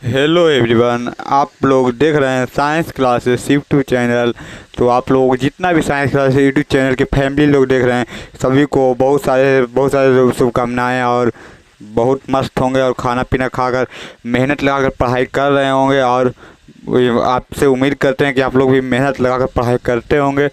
Hello everyone, आप लोग देख रहे हैं साइंस क्लासेस यूट्यूब चैनल। तो आप लोग जितना भी साइंस क्लासेस यूट्यूब चैनल के फैमिली लोग देख रहे हैं, सभी को बहुत सारे शुभकामनाएं और बहुत मस्त होंगे और खाना पीना खाकर मेहनत लगाकर पढ़ाई कर रहे होंगे। और आपसे उम्मीद करते हैं कि आप लोग भी मेहनत लगाकर पढ़ाई करते होंगे।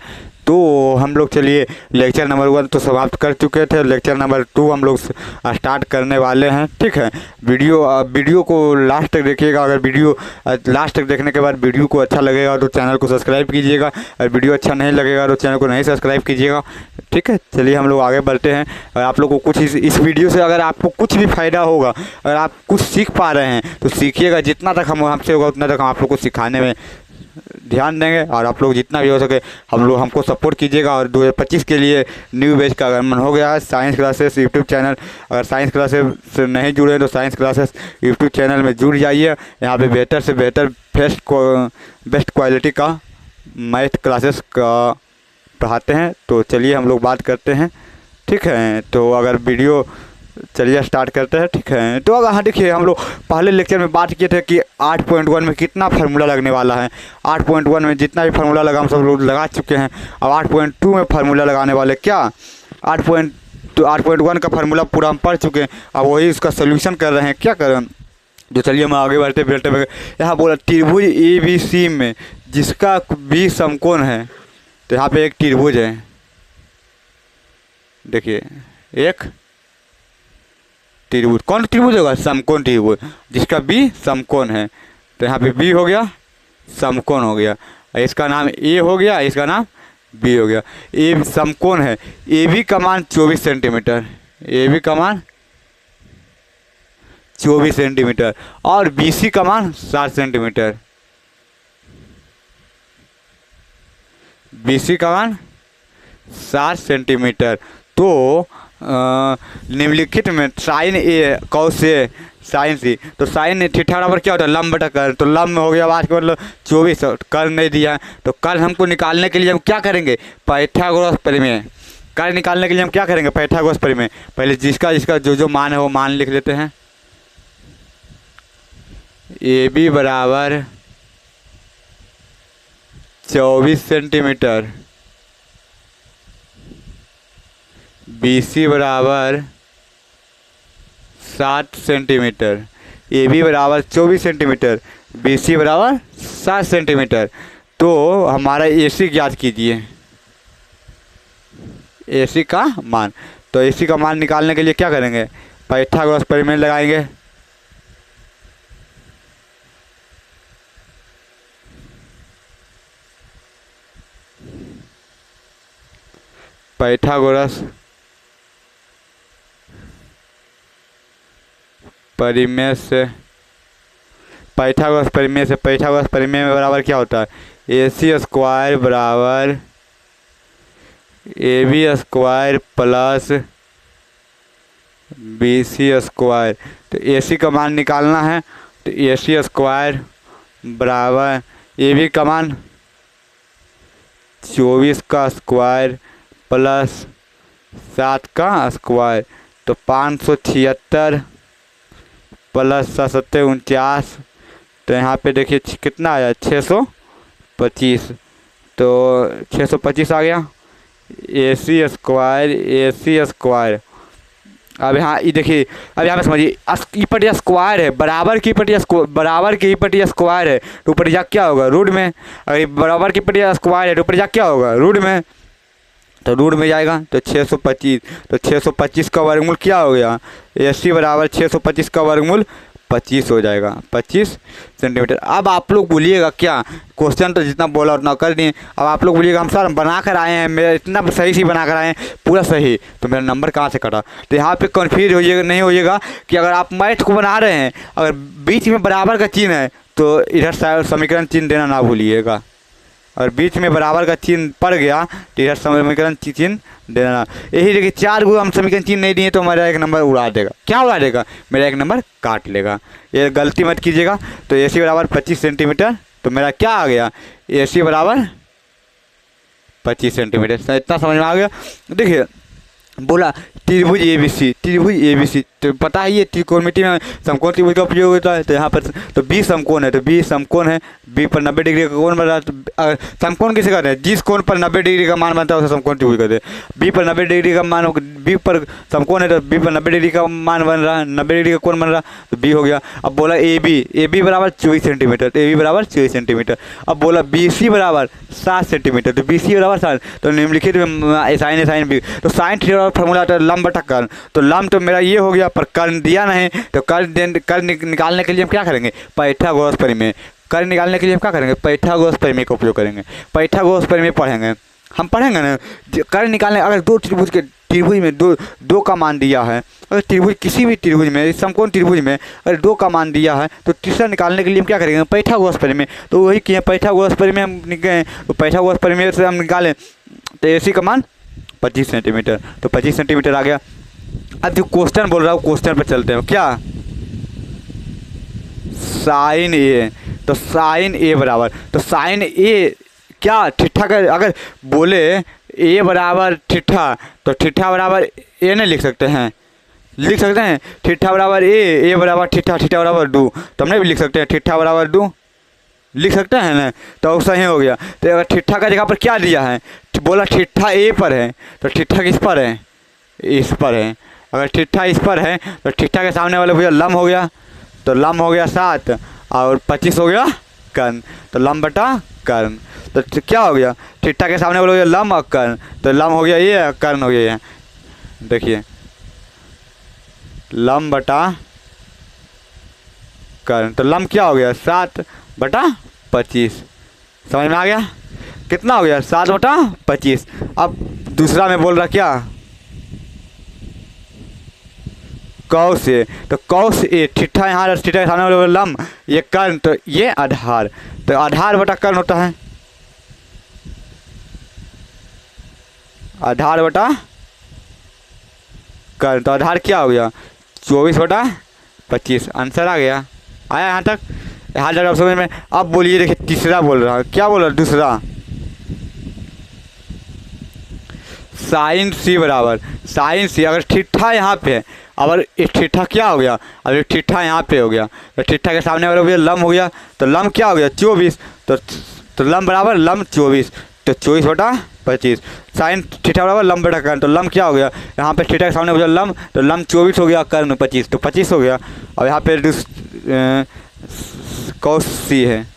तो हम लोग चलिए लेक्चर नंबर 1 तो समाप्त कर चुके थे, लेक्चर नंबर 2 हम लोग स्टार्ट करने वाले हैं। ठीक है, वीडियो को लास्ट तक देखिएगा। अगर वीडियो लास्ट तक देखने के बाद वीडियो को अच्छा लगेगा तो चैनल को सब्सक्राइब कीजिएगा, और वीडियो अच्छा नहीं लगेगा तो चैनल को नहीं सब्सक्राइब कीजिएगा। ठीक है, चलिए हम लोग आगे बढ़ते हैं। और आप लोग को कुछ इस वीडियो से अगर आपको कुछ भी फ़ायदा होगा, अगर आप कुछ सीख पा रहे हैं तो सीखिएगा। जितना तक हमसे होगा उतना तक हम आप लोग को सिखाने में ध्यान देंगे। और आप लोग जितना भी हो सके हमको सपोर्ट कीजिएगा। और 2025 के लिए न्यू बैच का आगमन हो गया है साइंस क्लासेस यूट्यूब चैनल। अगर साइंस क्लासेस से नहीं जुड़े तो साइंस क्लासेस यूट्यूब चैनल में जुड़ जाइए। यहाँ पे बेहतर से बेहतर बेस्ट क्वालिटी का मैथ क्लासेस का पढ़ाते हैं। तो चलिए हम लोग बात करते हैं। ठीक है, तो अगर वीडियो चलिए स्टार्ट करते हैं। ठीक है, तो अगर हाँ देखिए, हम लोग पहले लेक्चर में बात किए थे कि 8.1 में कितना फार्मूला लगने वाला है। 8.1 में जितना भी फार्मूला लगा हम सब लोग लगा चुके हैं। अब 8.2 में फार्मूला लगाने वाले क्या 8.1 का फार्मूला पूरा हम पढ़ चुके हैं। अब वही उसका सोल्यूशन कर रहे हैं। क्या करें, तो चलिए हम आगे बढ़ते बढ़ते यहाँ बोला त्रिभुज ABC में जिसका भी समकोण है। तो यहाँ पे एक त्रिभुज है, देखिए एक त्रिभुज। कौन त्रिभुज होगा? समकोण त्रिभुज जिसका बी समकोण है। तो यहाँ पे बी हो गया, समकोण हो गया। इसका नाम ए हो गया, इसका नाम बी हो गया। ए समकोण है। ए बी का मान 24 सेंटीमीटर, ए बी का मान 24 सेंटीमीटर और बी सी का मान 60 सेंटीमीटर, बी सी का मान 60 सेंटीमीटर। तो निम्नलिखित में sign A cos A sign सी, तो साइन थीटा बराबर क्या होता है? लंब बटा कर्ल। तो लंब में हो गया, आज के मतलब 24, कर्ल नहीं दिया है। तो कर्ल हमको निकालने के लिए हम क्या करेंगे? पाइथागोरस प्रमेय। कर्ल निकालने के लिए हम क्या करेंगे? पाइथागोरस प्रमेय। पहले जिसका जो मान है वो मान लिख लेते हैं। ए बी बराबर 24 सेंटीमीटर, BC बराबर 60 सेंटीमीटर, AB बराबर 24 सेंटीमीटर, BC बराबर 60 सेंटीमीटर। तो हमारा AC ज्ञात कीजिए, AC का मान। तो AC का मान निकालने के लिए क्या करेंगे? पाइथागोरस प्रमेय लगाएंगे। पाइथागोरस परिमेय से पाइथागोरस परिमेय में बराबर क्या होता है? AC स्क्वायर बराबर AB square plus BC square. तो AC का मान निकालना है। तो AC स्क्वायर बराबर AB का मान 24 का स्क्वायर प्लस 7 का स्क्वायर। तो 576 प्लस 7 49। तो यहाँ पे देखिए कितना आया? 625। तो 625 आ गया। AC square. अब यहाँ ये देखिए, अब यहाँ पे समझिए, ई पटिया स्क्वायर है, बराबर की पटिया स्क्वायर है। तो ऊपर जा क्या होगा? रूट में। अगर बराबर की पटिया स्क्वायर है तो ऊपर जा क्या होगा? रूट में। तो रूट में जाएगा तो 625। तो 625 का वर्गमूल क्या हो गया? AC बराबर 625 का वर्गमूल 25 हो जाएगा, 25 सेंटीमीटर। अब आप लोग बोलिएगा क्या, क्वेश्चन तो जितना बोला उतना कर दिए। अब आप लोग बोलिएगा हम सर बना कर आए हैं, मेरा इतना सही से बना कर आए हैं, पूरा सही, तो मेरा नंबर कहाँ से कटा? तो यहाँ पे कन्फ्यूज होइएगा नहीं होइएगा कि अगर आप मैथ को बना रहे हैं, अगर बीच में बराबर का चिन्ह है तो इधर समीकरण चिन्ह देना ना भूलिएगा। और बीच में बराबर का चिन्ह पड़ गया तो इधर समीकरण चिन्ह देना। यही देखिए 4 गो हम समीकरण चिन्ह नहीं दिए तो मेरा एक नंबर उड़ा देगा। क्या उड़ा देगा? मेरा एक नंबर काट लेगा। ये गलती मत कीजिएगा। तो AC बराबर 25 सेंटीमीटर। तो मेरा क्या आ गया? AC बराबर 25 सेंटीमीटर। इतना समझ में आ गया। देखिए बोला त्रिभुज ABC, त्रिभुज ABC तो पता है ये त्रिकोणमिति में समकोण त्रिभुज का उपयोग होता है। तो यहाँ पर तो 20 समकोण है, तो 20 समकोण है, बी पर 90 डिग्री का कोण बन रहा है। तो समकोण किसे कहते हैं? जिस कोण पर 90 डिग्री का मान बनता है उसे समकोण त्रिभुज कहते हैं। बी पर 90 डिग्री का मान, बी पर समकोण है तो बी पर 90 डिग्री का मान बन रहा है, 90 डिग्री का कोण बन रहा है, तो बी हो गया। अब बोला AB बराबर 24 सेंटीमीटर, AB बराबर 24 सेंटीमीटर। अब बोला BC बराबर 7 सेंटीमीटर, तो BC बराबर 7, तो निम्नलिखित में साइन बी, तो साइन थीटा फॉर्मूला तो लंब बटा कर्ण, तो लंब तो मेरा ये हो गया, पर कर्ण दिया नहीं, तो कर्ण निकालने के लिए हम क्या करेंगे? पाइथागोरस प्रमेय। कर्ण निकालने के लिए हम क्या करेंगे? पाइथागोरस प्रमेय का उपयोग करेंगे। पाइथागोरस प्रमेय पढ़ेंगे, हम पढ़ेंगे ना। कर्ण निकालने, अगर दो त्रिभुज में दो का मान दिया है, अगर त्रिभुज किसी भी त्रिभुज में, समकोण त्रिभुज में अगर 2 का मान दिया है, तो तीसरा निकालने के लिए हम क्या करेंगे? पाइथागोरस प्रमेय। तो वही किए, पाइथागोरस प्रमेय हम निकालें, तो पाइथागोरस प्रमेय से हम निकालें तो AC का मान 25 सेंटीमीटर, तो 25 सेंटीमीटर आ गया। अब जो क्वेश्चन बोल रहा हूँ, क्वेश्चन पर चलते हैं। क्या? साइन A, तो साइन A बराबर, तो साइन A क्या ठिठा का, अगर बोले A बराबर ठिठा, तो ठिठा बराबर A नहीं लिख सकते हैं? लिख सकते हैं ठिठा बराबर A बराबर ठिठा, ठिठा बराबर 2, तो हमने भी लिख सकते हैं ठिठा बराबर 2, लिख सकते हैं ना। तो सही हो गया। तो अगर ठिठा का जगह पर क्या दिया है? बोला ठिठा A पर है, तो ठिठा किस पर है? इस पर है। अगर ठिठा इस पर है तो ठिठा के सामने वाले भैया लंब हो गया, तो लंब हो गया 7 और 25 हो गया कर्ण, तो लंब बटा कर्ण। तो क्या हो गया? ठिठा के सामने वाले लंब और कर्ण, तो लंब हो गया ये, कर्ण हो गया ये। देखिए लंब बटा कर्ण, तो लंब क्या हो गया? 7 बटा 25। समझ में आ गया? कितना हो गया? 7 बटा 25। अब दूसरा में बोल रहा क्या? कौस A, तो कौस A, ठिठा यहाँ, ठिठा के सामने वाले लंब, ये कर्ण, तो ये आधार, तो आधार बटा कर्ण होता है, आधार बटा कर्ण। तो आधार क्या हो गया? 24 बटा 25। आंसर आ गया। आया यहाँ तक? यहाँ तक आप समझ में? अब बोलिए, देखिए तीसरा बोल रहा है। क्या बोल रहा है दूसरा? साइन C बराबर, साइन C अगर ठिठा यहाँ पे है, अगर इस ठिठा क्या हो गया? अगर ठिठा यहाँ पे हो गया, तो ठिठा के सामने वाला लंब हो गया, तो लंब क्या हो गया? 24, तो लंब बराबर लंब 24, तो 24 बटा 25। साइन ठिठा बराबर लंब बटा कर्ण, तो लंब क्या हो गया? यहाँ पे ठिठा के सामने वाला लंब, तो लंब 24 हो गया, कर्ण 25, तो 25 हो गया। और यहाँ पे कौस C है,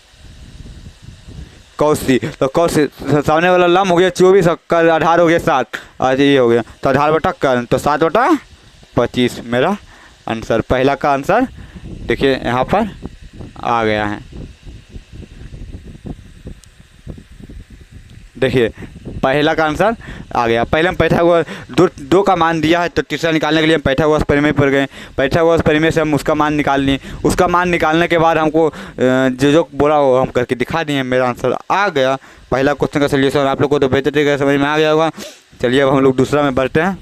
कौस C, तो कौस सामने वाला लंब हो गया 24 और कर्ण आधार हो गया 7, आज ये हो गया, तो आधार बटा कर्ण, तो 7 बटा 25 मेरा आंसर। पहला का आंसर देखिए यहाँ पर आ गया है। देखिए पहला का आंसर आ गया। पहले हम पाइथागोरस दो का मान दिया है, तो तीसरा निकालने के लिए हम पाइथागोरस प्रमेय पर गए। पाइथागोरस प्रमेय से हम उसका मान निकाल लिए। उसका मान निकालने के बाद हमको जो बोला वो हम करके दिखा दिए, मेरा आंसर आ गया। पहला क्वेश्चन का सोल्यूशन आप लोग को तो बेहतर तरीके से समझ में आ गया होगा। चलिए अब हम लोग दूसरा में बढ़ते हैं।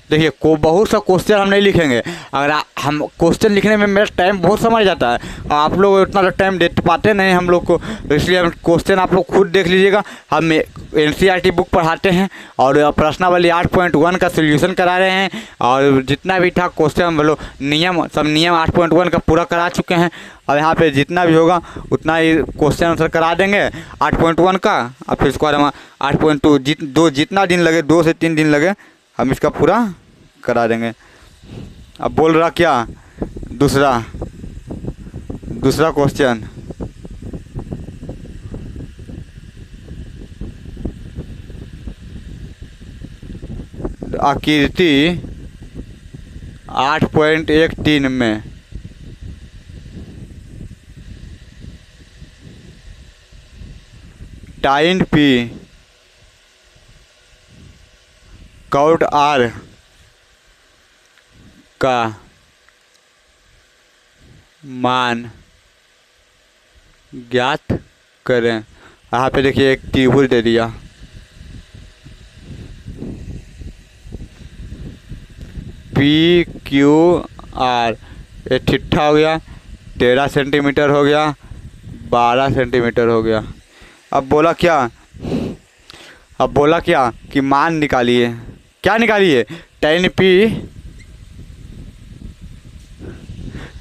देखिए बहुत सा क्वेश्चन हम नहीं लिखेंगे। अगर हम क्वेश्चन लिखने में मेरा टाइम बहुत समझ जाता है, आप लोग उतना टाइम दे पाते नहीं हम लोग को, इसलिए हम क्वेश्चन आप लोग खुद देख लीजिएगा। हम NCERT बुक पढ़ाते हैं और प्रश्नावली 8.1 का सोल्यूशन करा रहे हैं, और जितना भी था क्वेश्चन हम लोग सब नियम 8.1 का पूरा करा चुके हैं। और यहाँ पे जितना भी होगा उतना ही क्वेश्चन आंसर करा देंगे 8.1 का, और फिर उसके बाद हम 8.2 जितना दिन लगे 2 से 3 दिन लगे हम इसका पूरा करा देंगे। अब बोल रहा क्या? दूसरा क्वेश्चन, आकृति 8.13 में टाइन P कॉट R का मान ज्ञात करें। यहाँ पे देखिए एक त्रिभुज दे दिया, PQR, ये ठिठा हो गया 13 सेंटीमीटर हो गया, 12 सेंटीमीटर हो गया। अब बोला क्या, अब बोला क्या कि मान निकालिए। क्या निकालिए?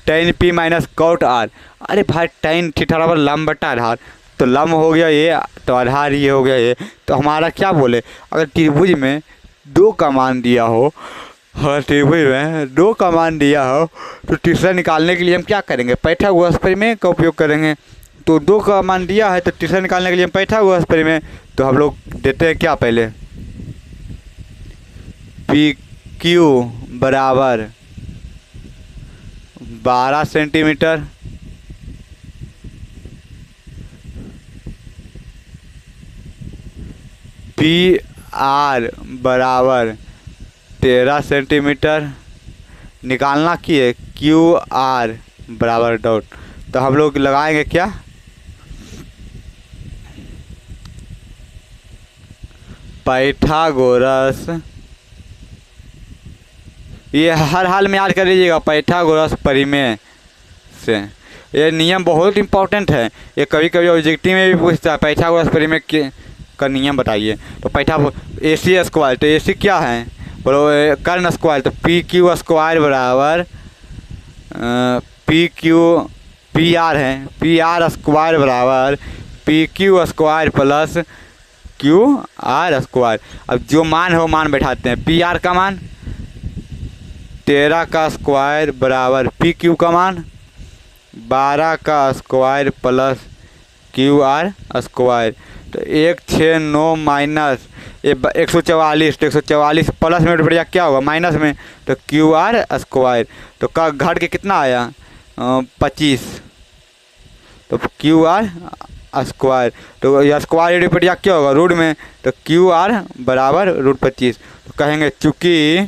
tan p minus cot r। अरे भाई tan थीटा बराबर लंब बटा आधार, तो लंब हो गया ये, तो आधार ये हो गया ये। तो हमारा क्या बोले, अगर त्रिभुज में 2 का मान दिया हो, अगर त्रिभुज में 2 का मान दिया हो, तो तीसरा निकालने के लिए हम क्या करेंगे, पाइथागोरस प्रमेय का उपयोग करेंगे। तो 2 का मान दिया है तो तीसरा निकालने के लिए हम पाइथागोरस प्रमेय, तो हम लोग देते हैं क्या, पहले पी क्यू बराबर 12 सेंटीमीटर पी आर बराबर 13 सेंटीमीटर, निकालना की है क्यू आर बराबर डॉट। तो हम लोग लगाएंगे क्या, पाइथागोरस, ये हर हाल में याद कर लीजिएगा, पाइथागोरस प्रमेय से। ये नियम बहुत इंपॉर्टेंट है, ये कभी कभी ऑब्जेक्टिव में भी पूछता है, पाइथागोरस प्रमेय का नियम बताइए। तो ए सी स्क्वायर, तो ए सी क्या है, बोलो कर्ण स्क्वायर, तो पी क्यू स्क्वायर बराबर पी आर है, पी आर स्क्वायर बराबर P Q square plus Q R square. अब जो मान है वो मान बैठाते हैं। पी आर का मान 13 का स्क्वायर बराबर पी क्यू का मान 12 का square plus Q R square. तो 169 माइनस 144, तो 144 प्लस में बढ़िया क्या होगा, माइनस में, तो क्यू आर स्क्वायर। तो का घट के कितना आया, 25, तो क्यू आर स्क्वायर। तो यह स्क्वायर बढ़िया क्या होगा, रूट में, तो क्यू आर बराबर रूट 25। तो कहेंगे चूँकि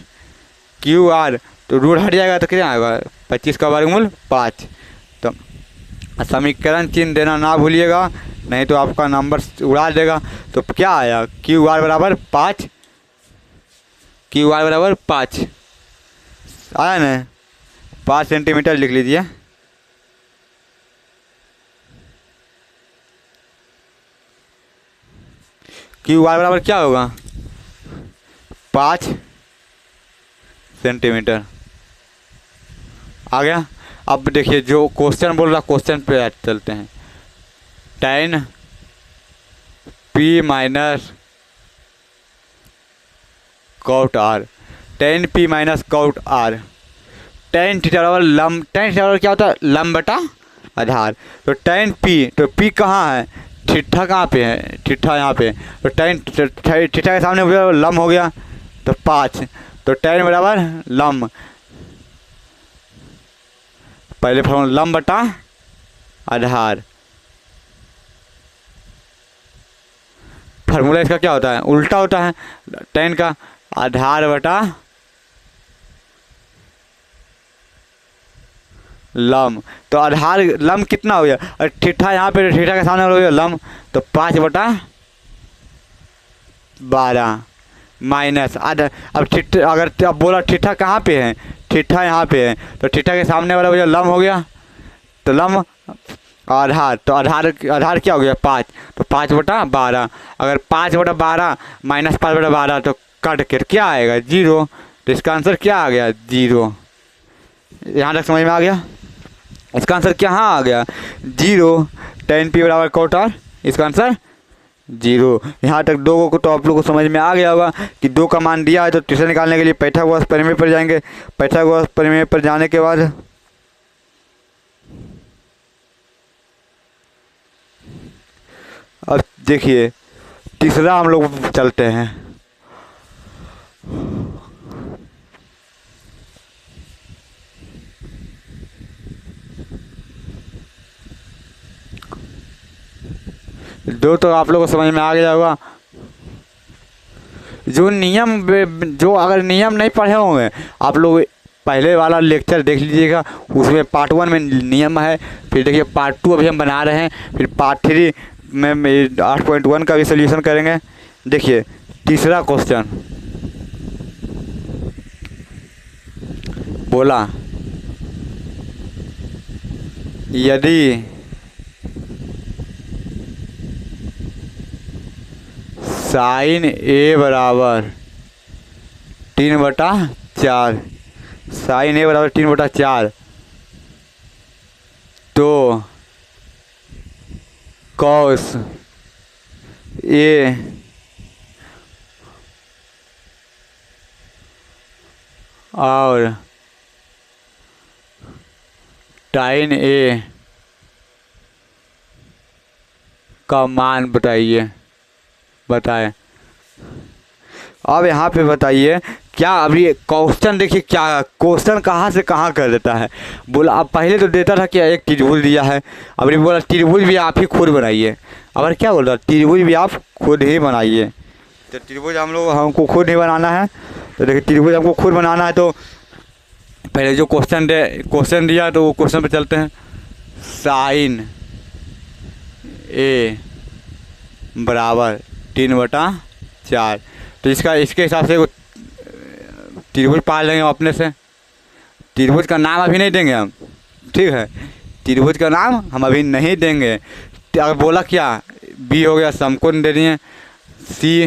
क्यू आर, तो रूट हट जाएगा तो कितना आएगा, 25 का वर्गमूल 5। तो समीकरण चिन्ह देना ना भूलिएगा, नहीं तो आपका नंबर उड़ा देगा। तो क्या आया, क्यू आर बराबर 5, क्यू आर बराबर 5 आया ना, 5 सेंटीमीटर लिख लीजिए। क्यू आर बराबर क्या होगा, 5 सेंटीमीटर आ गया। अब देखिए जो क्वेश्चन बोल रहा, क्वेश्चन पे चलते हैं। tan p minus cot R, tan p minus cot R, tan theta बराबर लंब, tan थीटा बराबर क्या होता है, लंब बटा आधार। तो tan p, तो p कहाँ है, थीटा कहाँ पे है, थीटा यहाँ पे, तो tan थीटा के सामने लंब हो गया, तो 5, तो tan बराबर लंब, पहले फॉर्मूला लंब बटा आधार। फार्मूला इसका क्या होता है, उल्टा होता है, tan का आधार बटा लंब। तो आधार लंब कितना हो गया, और थीटा यहाँ पे, थीटा के सामने हो गया लंब, तो 5 बटा 12 माइनस आधा। अब थीटा, अगर अब बोला थीटा कहाँ पे है, थीटा यहाँ पे है, तो थीटा के सामने वाला भैया लंब हो गया, तो लंब आधार, तो आधार क्या हो गया 5, तो 5 बटा 12। अगर 5 बटा 12 माइनस 5 बटा 12 तो कट के क्या आएगा, 0। तो इसका आंसर क्या आ गया, 0। यहाँ तक समझ में आ गया, इसका आंसर क्या हाँ आ गया 0। tan p बराबर कॉट आर, इसका आंसर 0। यहाँ तक 2 को तो आप लोग को समझ में आ गया होगा कि 2 का मान दिया है, तो तीसरा निकालने के लिए पाइथागोरस प्रमेय पर जाएंगे। पाइथागोरस प्रमेय पर जाने के बाद अब देखिए तीसरा हम लोग चलते हैं। दो तो आप लोगों को समझ में आ गया होगा। जो नियम, जो अगर नियम नहीं पढ़े होंगे आप लोग, पहले वाला लेक्चर देख लीजिएगा, उसमें पार्ट 1 में नियम है, फिर देखिए पार्ट 2 अभी हम बना रहे हैं, फिर पार्ट 3 में 8.1 का भी सोल्यूशन करेंगे। देखिए तीसरा क्वेश्चन बोला, यदि साइन ए बराबर 3/4, साइन ए बराबर 3/4, तो कॉस ए और टाइन ए का मान बताइए, बताएं। अब यहाँ पे बताइए क्या, अभी क्वेश्चन देखिए क्या क्वेश्चन कहाँ से कहाँ कर देता है। बोला अब पहले तो देता था कि एक त्रिभुज दिया है, अब ये बोला त्रिभुज भी आप ही खुद बनाइए। अब क्या बोल रहा, त्रिभुज भी आप खुद ही बनाइए। तो त्रिभुज हमको खुद ही बनाना है। तो देखिए त्रिभुज हमको खुद बनाना है, तो पहले जो क्वेश्चन दिया तो वो क्वेश्चन पे चलते हैं। साइन ए बराबर 3/4, तो इसके हिसाब से त्रिभुज पाल लेंगे हम अपने से। त्रिभुज का नाम अभी नहीं देंगे हम, ठीक है, त्रिभुज का नाम हम अभी नहीं देंगे। अगर बोला क्या बी हो गया, समकोण दे दिए, सी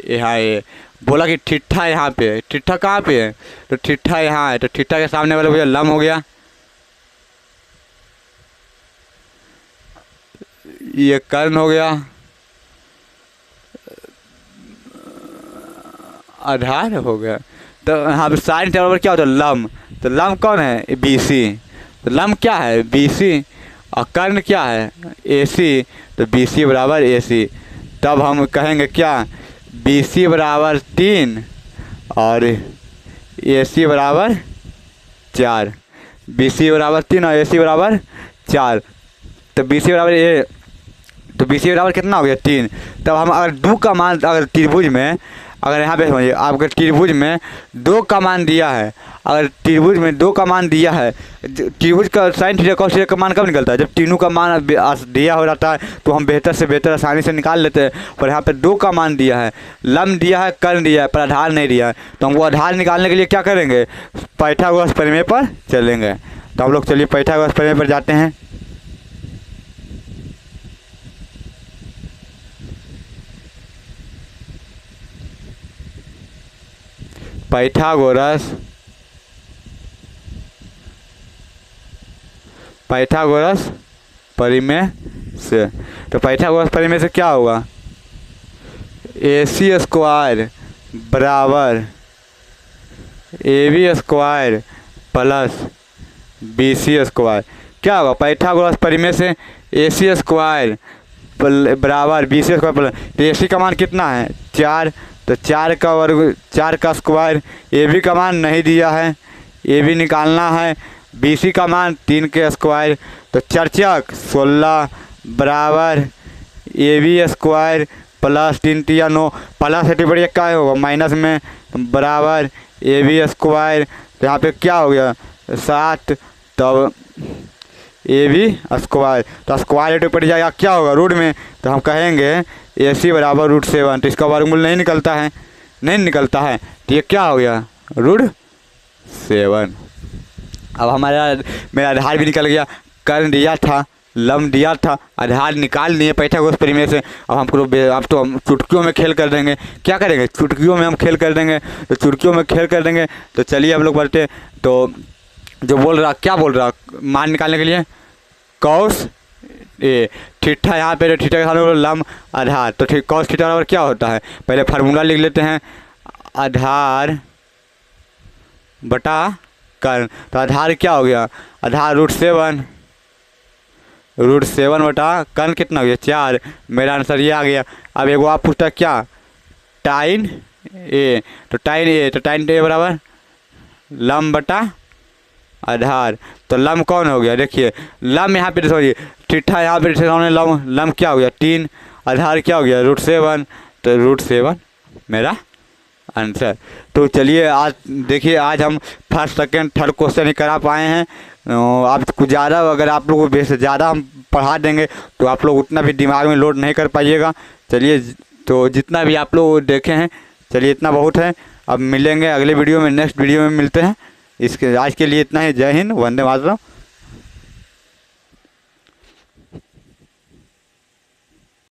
यहाँ ए, बोला कि ठिट्ठा यहाँ पे, ठिट्ठा कहाँ पे है, तो ठिट्ठा यहाँ है, तो ठिट्ठा के सामने वाला भैया लम हो गया, ये कर्ण हो गया, आधार हो गया। तो यहाँ पे साइन बराबर क्या होता है, लम। तो लम कौन है, बी सी। तो लम क्या है, बी सी, और कर्ण क्या है, ए सी। तो बी सी बराबर ए सी। तब हम कहेंगे क्या, बी सी बराबर 3 और ए सी बराबर 4। बी सी बराबर 3 और ए सी बराबर 4। तो बी सी बराबर ए, तो बी सी बराबर कितना हो गया, 3। तब हम अगर 2 का मान, अगर त्रिभुज में, अगर यहाँ पे समझिए आपके त्रिभुज में 2 का मान दिया है, अगर त्रिभुज में 2 का मान दिया है, त्रिभुज का साइन थीटा कॉस थीटा का मान कब निकलता है, जब तीनों का मान दिया हो जाता है, तो हम बेहतर से बेहतर आसानी से निकाल लेते हैं। पर यहाँ पे 2 का मान दिया है, लम दिया है, कर्ण दिया है, पर आधार नहीं दिया है। तो हमको आधार निकालने के लिए क्या करेंगे, पाइथागोरस प्रमेय पर चलेंगे। तो हम लोग चलिए पाइथागोरस प्रमेय पर जाते हैं। पाइथागोरस परिमेय से, तो पाइथागोरस परिमेय से क्या होगा, ए सी स्क्वायर बराबर A B square plus B C square. क्या होगा, पाइथागोरस परिमेय से ए सी स्क्वायर बराबर बी सी स्क्वायर प्लस, तो ए सी का मान कितना है, 4। तो 4 का वर्ग, 4 का स्क्वायर, ए बी का मान नहीं दिया है, ए बी निकालना है, बी सी का मान 3 के स्क्वायर। तो 4 × 16 बराबर ए बी स्क्वायर प्लस 3 × 9, प्लस है बढ़िया क्या होगा, माइनस में, बराबर ए बी स्क्वायर। तो यहाँ पे क्या हो गया, 7, तब ए बी स्क्वायर, तो स्क्वायर पड़ जाएगा क्या होगा, रूट में। तो हम कहेंगे ए सी बराबर √7। तो इसका वर्गमूल नहीं निकलता है, नहीं निकलता है, तो ये क्या हो गया, √7। अब मेरा आधार भी निकल गया, कर्ण दिया था, लम दिया था, आधार निकाल लिए पाइथागोरस प्रमेय से। अब अब तो हम चुटकियों में खेल कर देंगे। क्या करेंगे, चुटकियों में हम खेल कर देंगे। तो चुटकियों में खेल कर देंगे, तो चलिए हम लोग बढ़ते। तो जो बोल रहा, क्या बोल रहा, मान निकालने के लिए, कॉस ए थीटा, यहाँ पे थीटा के सामने लम आधार, तो ठीक कॉस थीटा बराबर क्या होता है, पहले फार्मूला लिख लेते हैं, आधार बटा कर्ण। तो आधार क्या हो गया, आधार √7 बटा कर्ण कितना हो गया, 4। मेरा आंसर ये आ गया। अब एक आप पूछता है क्या, टाइन ए, तो टाइन ए बराबर लम बटा आधार। तो लम कौन हो गया, देखिए लम यहाँ पे समझिए, ठिठा यहाँ पे सामने लम क्या हो गया, 3, आधार क्या हो गया, √7। तो √7 मेरा आंसर। तो चलिए आज देखिए, आज हम फर्स्ट सेकंड थर्ड क्वेश्चन ही करा पाए हैं। आप कुछ ज़्यादा, अगर आप लोगों को से ज़्यादा हम पढ़ा देंगे तो आप लोग उतना भी दिमाग में लोड नहीं कर पाइएगा। चलिए, तो जितना भी आप लोग देखे हैं, चलिए इतना बहुत है। अब मिलेंगे अगले वीडियो में, नेक्स्ट वीडियो में मिलते हैं। आज के लिए इतना ही। जय हिंद, वंदे मातरम।